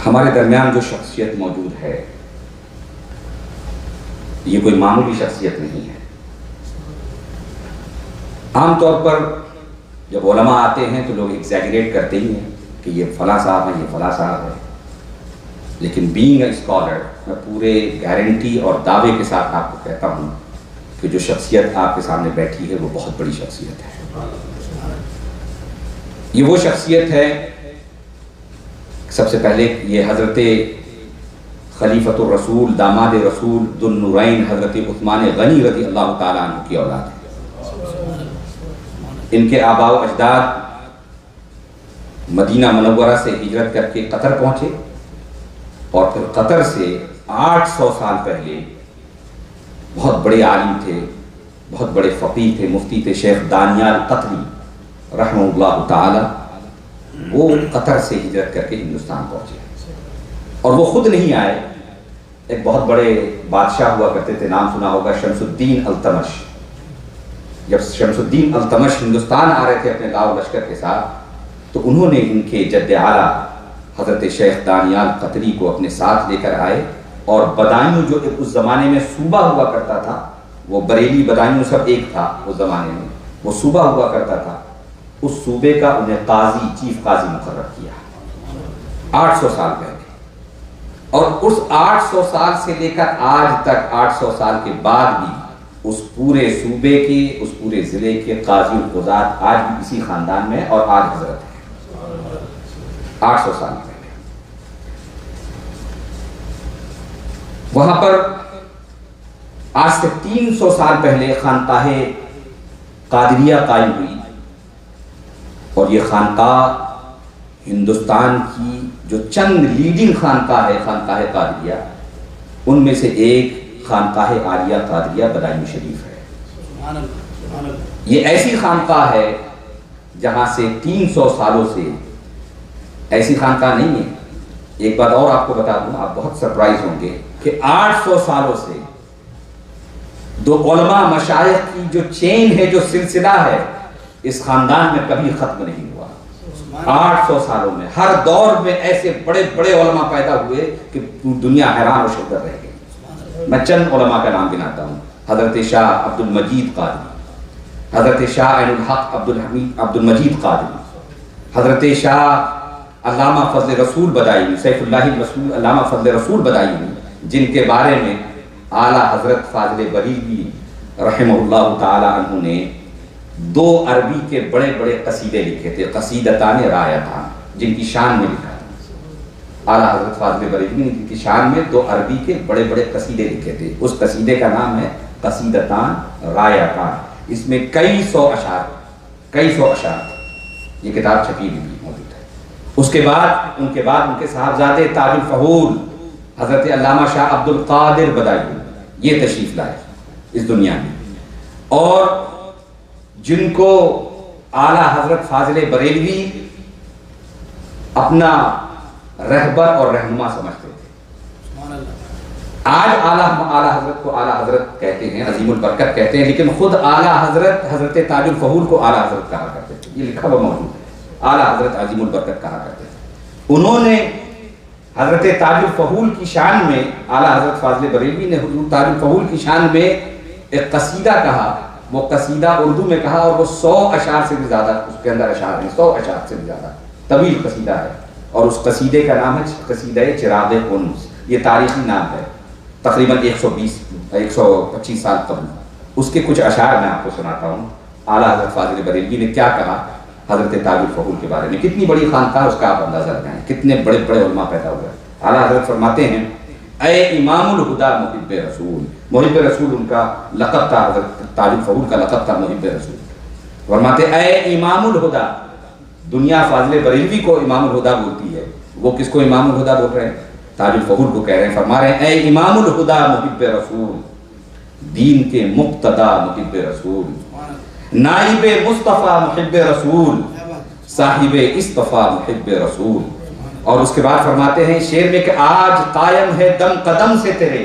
ہمارے درمیان جو شخصیت موجود ہے یہ کوئی معمولی شخصیت نہیں ہے۔ عام طور پر جب علماء آتے ہیں تو لوگ ایگزیجریٹ کرتے ہی ہیں کہ یہ فلاں صاحب ہیں، یہ فلاں صاحب ہے، لیکن بینگ اے اسکالر میں پورے گارنٹی اور دعوے کے ساتھ آپ کو کہتا ہوں کہ جو شخصیت آپ کے سامنے بیٹھی ہے وہ بہت بڑی شخصیت ہے۔ یہ وہ شخصیت ہے، سب سے پہلے یہ حضرت خلیفۃ الرسول داماد رسول ذو النورین حضرت عثمان غنی رضی اللہ تعالیٰ عنہ کی اولاد ہے۔ ان کے آباء و اجداد مدینہ منورہ سے ہجرت کر کے قطر پہنچے اور پھر قطر سے 800 سال پہلے بہت بڑے عالم تھے، بہت بڑے فقیہ تھے، مفتی تھے، شیخ دانیال قطری رحمہ اللہ تعالی، وہ قطر سے ہجرت کر کے ہندوستان پہنچے اور وہ خود نہیں آئے۔ ایک بہت بڑے بادشاہ ہوا کرتے تھے، نام سنا ہوگا، شمس الدین التمش۔ جب شمس الدین التمش ہندوستان آ رہے تھے اپنے لاؤ لشکر کے ساتھ تو انہوں نے ان کے جد اعلیٰ حضرت شیخ دانیال قطری کو اپنے ساتھ لے کر آئے، اور بدایوں جو اس زمانے میں صوبہ ہوا کرتا تھا، وہ بریلی بدایوں سب ایک تھا اس زمانے میں، وہ صوبہ ہوا کرتا تھا، اس صوبے کا انہیں قاضی، چیف قاضی مقرر کیا 800 سال پہلے۔ اور اس 800 سال سے لے کر آج تک 800 سال کے بعد بھی اس پورے صوبے کے، اس پورے ضلع کے قاضی القضات آج بھی اسی خاندان میں اور آج حضرت ہیں 800 سال پہلے۔ وہاں پر آج سے 300 سال پہلے خانقاہ قادریہ قائم ہوئی، اور یہ خانقاہ ہندوستان کی جو چند لیڈنگ خانقاہ ہے، خانقاہ قادریہ، ان میں سے ایک خانقاہ عالیہ قادریہ بدایوں شریف ہے۔ یہ ایسی خانقاہ ہے جہاں سے 300 سالوں سے، ایسی خانقاہ نہیں ہے۔ ایک بات اور آپ کو بتا دوں، آپ بہت سرپرائز ہوں گے کہ 800 سالوں سے دو علماء مشائخ کی جو چین ہے، جو سلسلہ ہے، اس خاندان میں کبھی ختم نہیں ہوا۔ 800 سالوں میں ہر دور میں ایسے بڑے بڑے علماء پیدا ہوئے کہ دنیا حیران و شگفتہ رہ گئی۔ میں چند علماء کا نام گناتا ہوں: حضرت شاہ عبد المجید قادری، حضرت شاہ عین الحق عبد المجید قادری، حضرت شاہ علامہ فضل رسول بدایوں، سیف اللہ المسعود علامہ فضل رسول بدایوں، جن کے بارے میں اعلیٰ حضرت فاضل بریلوی رحمہ اللہ تعالی عنہ نے 2 عربی کے بڑے بڑے قصیدے لکھے تھے، قصیدتان رایتان، جن کی شان میں لکھا تھا اعلیٰ حضرت فاضل بریلوی نے، جن کی شان میں 2 عربی کے بڑے بڑے قصیدے لکھے تھے۔ اس قصیدے کا نام ہے قصیدتان رایتان۔ اس میں کئی سو اشعار، یہ کتاب چھپی ہوئی موجود ہے۔ اس کے بعد ان کے صاحبزادے تاج الفہول حضرت علامہ شاہ عبد القادر بدایوں یہ تشریف لائے اس دنیا میں، اور جن کو اعلیٰ حضرت فاضل بریلوی اپنا رہبر اور رہنما سمجھتے تھے۔ آج اعلیٰ حضرت کو اعلیٰ حضرت کہتے ہیں، عظیم البرکت کہتے ہیں، لیکن خود اعلیٰ حضرت تاج الفہول کو اعلیٰ حضرت کہا کرتے تھے، یہ لکھا ہوا موجود ہے، اعلیٰ حضرت عظیم البرکت کہا کرتے تھے۔ انہوں نے حضرت تاج الفہول کی شان میں، اعلیٰ حضرت فاضل بریلوی نے حضور تاج الفہول کی شان میں ایک قصیدہ کہا، وہ قصیدہ اردو میں کہا، اور وہ 100 اشعار سے بھی زیادہ اس کے اندر اشعار ہیں، 100 اشعار سے بھی زیادہ طویل قصیدہ ہے، اور اس قصیدے کا نام ہے قصیدہ چراغ انس۔ یہ تاریخی نام ہے، تقریباً 125 سال قبل۔ اس کے کچھ اشعار میں آپ کو سناتا ہوں، اعلیٰ حضرت فاضل بریلوی نے کیا کہا حضرت تاج الفہول کے بارے میں۔ کتنی بڑی خانقاہ اس کا آپ اندازہ لگائیں، کتنے بڑے بڑے علماء پیدا ہوئے۔ اعلیٰ حضرت فرماتے ہیں: اے امام الہدا محب رسول، محب رسول ان کا لقب تھا، حضرت تاج الفہول کا لقب تھا محب رسول۔ فرماتے اے امام الہدا، دنیا فاضل بریلوی کو امام الہدا بولتی ہے، وہ کس کو امام الہدا بول رہے ہیں؟ تاج الفہول کو کہہ رہے ہیں، فرما رہے ہیں: اے امام الہدا محب رسول، دین کے مقتدا محب رسول، نائب مصطفیٰ محب رسول، صاحب اصطفیٰ محب رسول۔ اور اس کے بعد فرماتے ہیں شعر میں کہ آج قائم ہے دم قدم سے تیرے،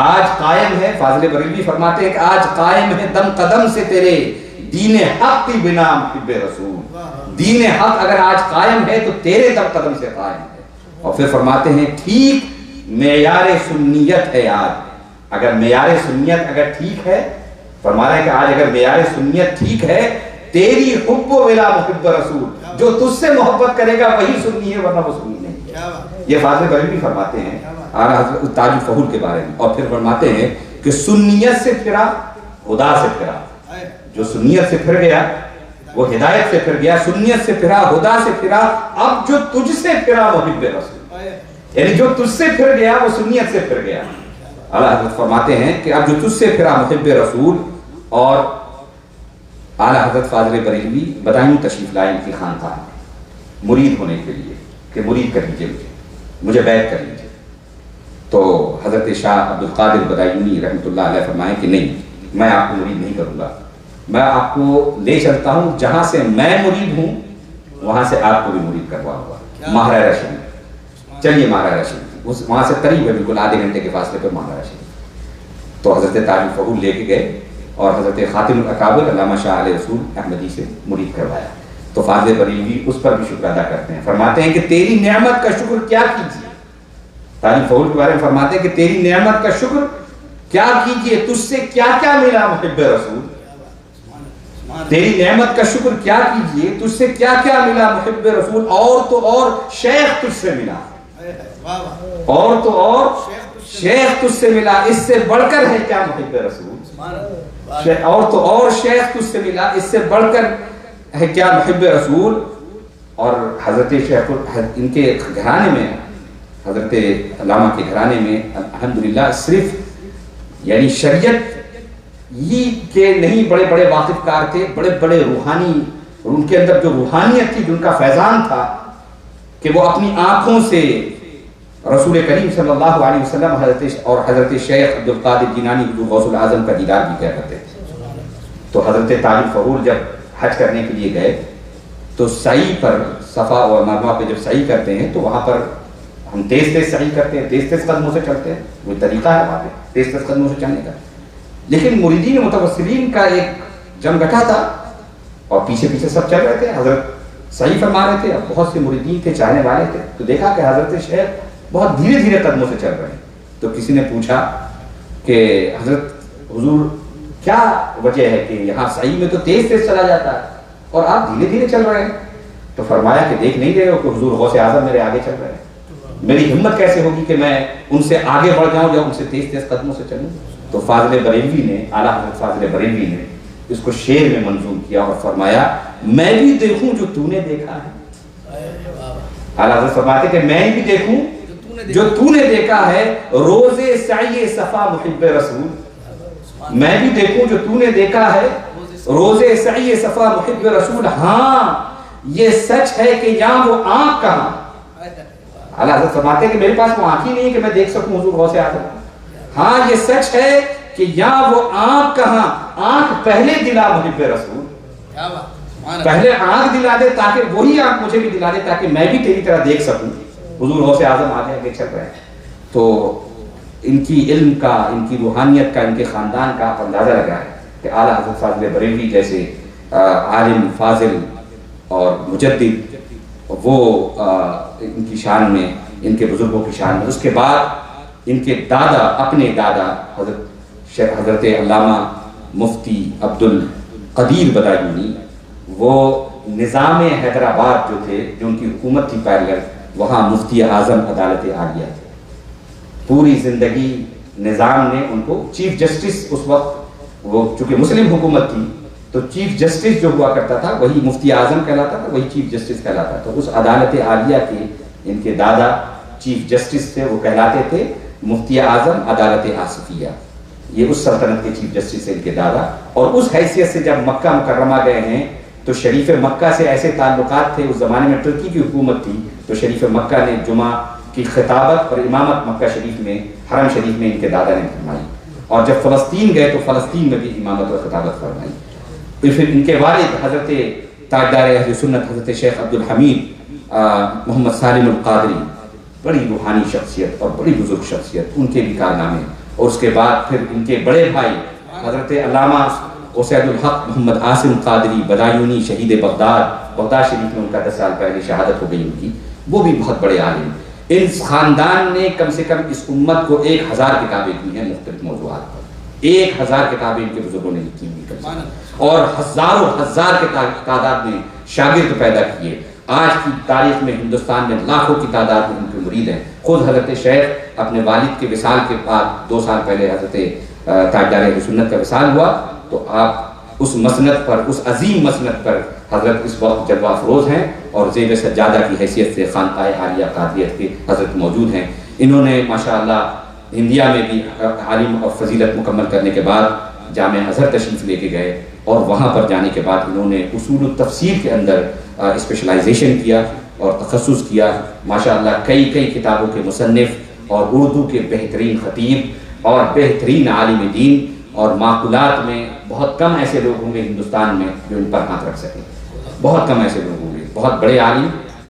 آج قائم ہے، فاضل بریلوی فرماتے ہیں کہ آج قائم ہے دم قدم سے تیرے، دین حق کی بنا محب رسول۔ دین حق اگر آج قائم ہے تو تیرے دم قدم سے قائم ہے۔ اور پھر فرماتے ہیں ٹھیک معیار سنیت ہے آج، اگر معیار سنیت اگر ٹھیک ہے، فرما رہے ہیں کہ آج اگر معیار سنیت ٹھیک ہے، تیری حب ولا محب رسول، جو تجھ سے محبت کرے گا وہی سنی ہے ورنہ وہ سنی نہیں۔ یہ فاضل بریلوی فرماتے ہیں اعلیٰ حضرت تاج الفہول کے بارے میں، اور پھر فرماتے ہیں کہ سنیت سے پھرا خدا سے پھرا، جو سنیت سے پھر گیا وہ ہدایت سے پھر گیا، سنیت سے پھرا خدا سے پھرا، اب جو تجھ سے پھرا محب رسول، یعنی جو تجھ سے پھر گیا وہ سنیت سے پھر گیا۔ اعلیٰ حضرت فرماتے ہیں کہ اب جو تجھ سے پھرا محب رسول، اور اعلیٰ حضرت فاضل بریلوی بدایوں تشریف لائے ان کی خانقاہ میں مرید ہونے کے لیے کہ مرید کر لیجیے مجھے بیعت کر لیجیے، تو حضرت شاہ عبدالقادر بدایونی رحمۃ اللہ علیہ فرمائے کہ نہیں، میں آپ کو مرید نہیں کروں گا، میں آپ کو لے چلتا ہوں جہاں سے میں مرید ہوں وہاں سے آپ کو بھی مرید کرواؤں گا، ماہرہ شریف، چلیے ماہرہ شریف، وہاں سے قریب ہے بالکل آدھے گھنٹے کے فاصلے پہ ماہرہ شریف۔ تو حضرت تاج الفہول لے کے گئے اور حضرت خاتم الاکابر علامہ شاہ علیہ رسول احمدی سے مرید کروایا۔ تو فاضل بریلوی اس پر بھی شکر ادا کرتے ہیں، فرماتے ہیں کہ تیری نعمت کا شکر کیا کیجیے، تاج الفہول کے بارے میں فرماتے ہیں کہ تیری نعمت کا شکر کیا کیجیے، تجھ سے کیا کیا ملا محب رسول، تیری نعمت کا شکر کیا کیجیے، تجھ سے کیا کیا ملا محب رسول، اور تو اور شیخ تجھ سے ملا، اور تو اور شیخ تجھ سے ملا، اس سے بڑھ کر ہے کیا محب رسول، اور تو اور شیخ تجھ سے ملا، اس سے بڑھ کر ہے کیا محب رسول۔ اور حضرت شیخ ان کے گھرانے میں، حضرت علامہ کے گھرانے میں الحمدللہ صرف یعنی شریعت ہی کے نہیں بڑے بڑے واقف کار تھے، بڑے بڑے روحانی، اور ان کے اندر جو روحانیت تھی، جن کا فیضان تھا کہ وہ اپنی آنکھوں سے رسول کریم صلی اللہ علیہ وسلم اور حضرت شیخ عبدالقادر جیلانی غوث الاعظم کا دیدار بھی کیا کرتے تھے۔ تو حضرت تاج الفہول جب حج کرنے کے لیے گئے تو سعی پر صفا اور مروہ پہ جب سعی کرتے ہیں تو وہاں پر ہم تیز تیز سعی کرتے ہیں، تیز تیز قدموں سے چلتے ہیں، وہ طریقہ ہے وہاں پہ تیز تیز قدموں سے چلنے کا، لیکن مریدین متوسلین کا ایک جمگٹھا تھا اور پیچھے پیچھے سب چل رہے تھے، حضرت صحیح فرما رہے تھے، اب بہت سے مریدین تھے، چاہنے والے تھے، تو دیکھا کہ حضرت شیخ بہت دھیرے دھیرے قدموں سے چل رہے ہیں، تو کسی نے پوچھا کہ حضرت حضور کیا وجہ ہے کہ یہاں صحیح میں تو تیز تیز چلا جاتا ہے اور آپ دھیرے دھیرے چل رہے ہیں؟ تو فرمایا کہ دیکھ نہیں رہے ہو کہ حضور غوث اعظم میرے آگے چل رہے ہیں، میری ہمت کیسے ہوگی کہ میں ان سے آگے بڑھ جاؤں یا ان سے تیز تیز قدموں سے چلوں؟ تو فاضل بریلوی نے، اعلیٰ حضرت فاضل بریلوی نے اس کو شعر میں منظوم کیا اور فرمایا میں بھی دیکھوں جو تو نے دیکھا ہے۔ اعلیٰ حضرت فرماتے کہ میں بھی دیکھوں جو تو نے دیکھا ہے، روز سعی صفا محب رسول، میں بھی دیکھوں جو تو نے دیکھا ہے، روز سعی صفا محب رسول، ہاں یہ سچ ہے کہ یہاں وہ آنکھ کہاں، اعلیٰ حضرت فرماتے ہیں کہ میرے پاس وہ آنکھ ہی نہیں ہے کہ میں دیکھ سکوں حضور غوث اعظم، ہاں یہ سچ ہے کہ یہاں وہ آنکھ کہاں، آنکھ پہلے دلا محب رسول، پہلے آنکھ دلا دے تاکہ وہی آنکھ مجھے بھی دلا دے تاکہ میں بھی تیری طرح دیکھ سکوں، حضور غوث اعظم آگے آگے چل رہے ہیں۔ تو ان کی علم کا، ان کی روحانیت کا، ان کے خاندان کا آپ اندازہ لگائیں کہ اعلیٰ حضرت فاضل بریلوی جیسے عالم فاضل اور مجدد، وہ ان کی شان میں، ان کے بزرگوں کی شان میں، اس کے بعد ان کے دادا، اپنے دادا حضرت علامہ مفتی عبدالقدیر بدایونی، وہ نظام حیدرآباد جو تھے، جو ان کی حکومت تھی پیرلل، وہاں مفتی اعظم عدالت عالیہ تھے، پوری زندگی نظام نے ان کو چیف جسٹس، اس وقت وہ چونکہ مسلم حکومت تھی تو چیف جسٹس جو ہوا کرتا تھا وہی مفتی اعظم کہلاتا تھا، وہی چیف جسٹس کہلاتا تھا۔ تو اس عدالت عالیہ کے ان کے دادا چیف جسٹس تھے، وہ کہلاتے تھے مفتی اعظم عدالت آصفیہ، یہ اس سلطنت کے چیف جسٹس ہیں ان کے دادا۔ اور اس حیثیت سے جب مکہ مکرمہ گئے ہیں تو شریف مکہ سے ایسے تعلقات تھے، اس زمانے میں ترکی کی حکومت تھی، تو شریف مکہ نے جمعہ کی خطابت اور امامت مکہ شریف میں، حرم شریف میں ان کے دادا نے فرمائی، اور جب فلسطین گئے تو فلسطین میں بھی امامت اور خطابت فرمائی۔ پھر ان کے والد حضرت تاجدار اہل سنت حضرت شیخ عبدالحمید محمد سالم القادری، بڑی روحانی شخصیت اور بڑی بزرگ شخصیت، ان کے بھی کارنامے، اور اس کے بعد پھر ان کے بڑے بھائی حضرت علامہ اسید الحق محمد عاصم قادری بدایونی، شہید بغداد شریف میں ان کا 10 سال پہلے شہادت ہو گئی ان کی، وہ بھی بہت بڑے عالم۔ اس خاندان نے کم سے کم اس امت کو 1000 کتابیں دی ہیں مختلف موضوعات پر، 1000 کتابیں ان کے بزرگوں نے لکھی ہوئی، اور ہزاروں ہزار کے تعداد میں شاگرد پیدا کیے۔ آج کی تاریخ میں ہندوستان میں لاکھوں کی تعداد میں ان کے مرید ہیں۔ خود حضرت شیخ اپنے والد کے وصال کے بعد 2 سال پہلے حضرت تاجدار اہل سنت کا وصال ہوا، تو آپ اس مسند پر، اس عظیم مسند پر حضرت اس وقت جلوہ افروز ہیں، اور زیب سجادہ کی حیثیت سے خانقاہ عالیہ قادریت کے حضرت موجود ہیں۔ انہوں نے ماشاءاللہ انڈیا میں بھی عالم اور فضیلت مکمل کرنے کے بعد جامعہ ازہر تشریف لے کے گئے، اور وہاں پر جانے کے بعد انہوں نے اصول التفسیر کے اندر اسپیشلائزیشن کیا اور تخصص کیا۔ ماشاءاللہ کئی کتابوں کے مصنف، اور اردو کے بہترین خطیب اور بہترین عالم دین، اور معقولات میں بہت کم ایسے لوگ ہوں گے ہندوستان میں جو ان پر ہاتھ رکھ سکیں، بہت کم ایسے لوگ ہوں گے، بہت بڑے عالم